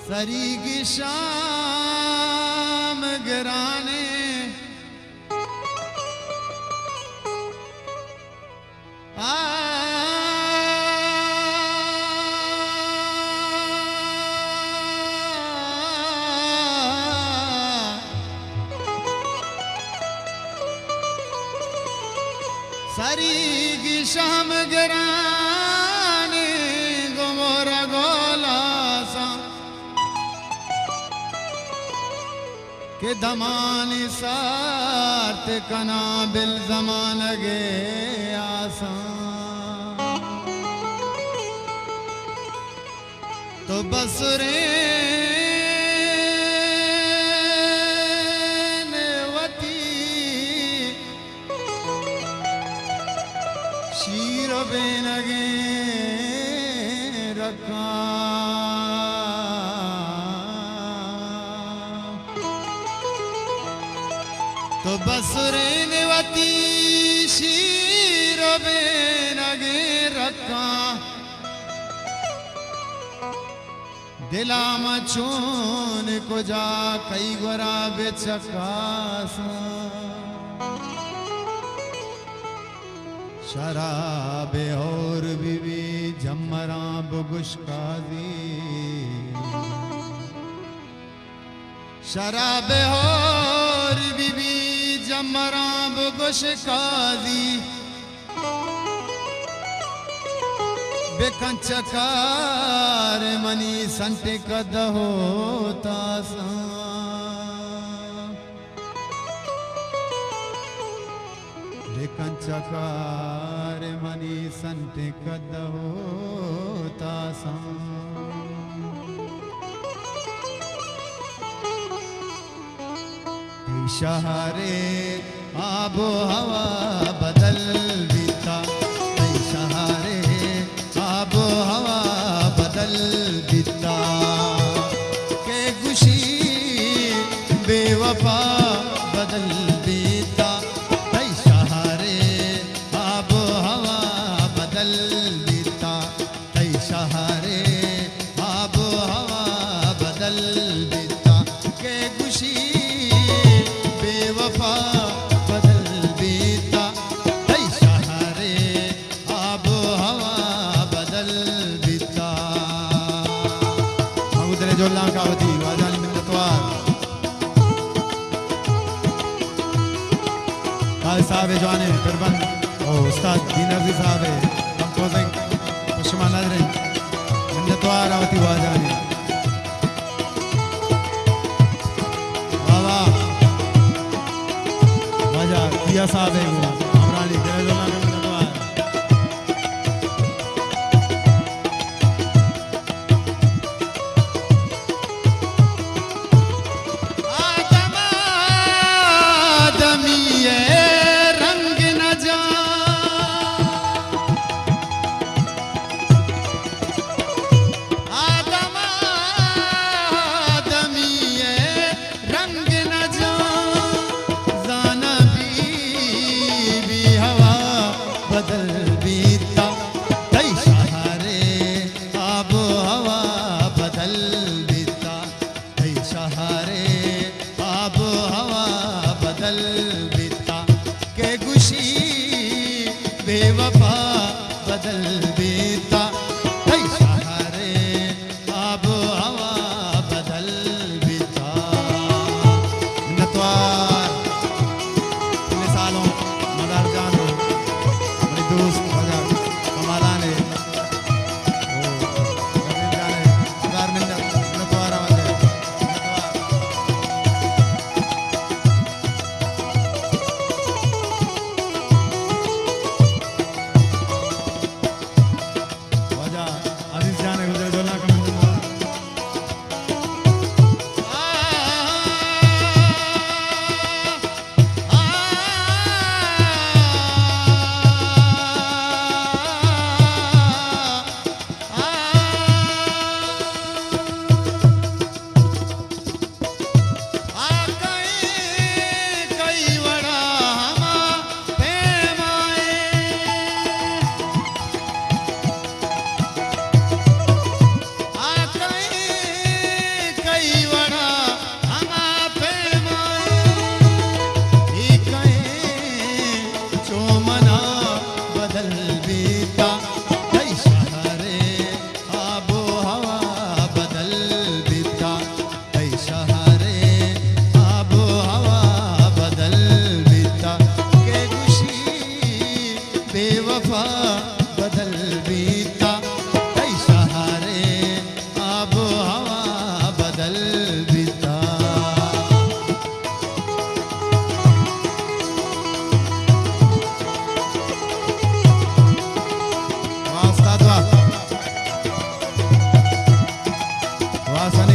सरी की शाम गिराने सरी की शाम गिराने गोमोरा गोला सा के दमानी सार्थ कना बिल जमान गे आसान तो बसरे शीरो बेनगे रखा तो बसरे नेवती शीरो बेनगे रखा दिला मचून को जा कई गोरा बेचकासा शराबे और बीवी जमरा बुगुशकाजी शराबे और बीवी जमरा बुगुशकाजी बेकंचकार मनी संटे कद होता सा कंचकार मनी संते कद होता सा शहरे आबो हवा बदल बीता शहरे आबो हवा बदल बीता के खुशी बेवफा बदल बीता साहब जवाने फिरबन और उस्ताद दीन अजीज साहब कंपोजिंग खुशमा नजरें मिन्नतवार आवती वाजानी बाबा वाजा किया साहब है वो अमरानी दिलजोला में मिन्नतवार आदम आदमिये आसन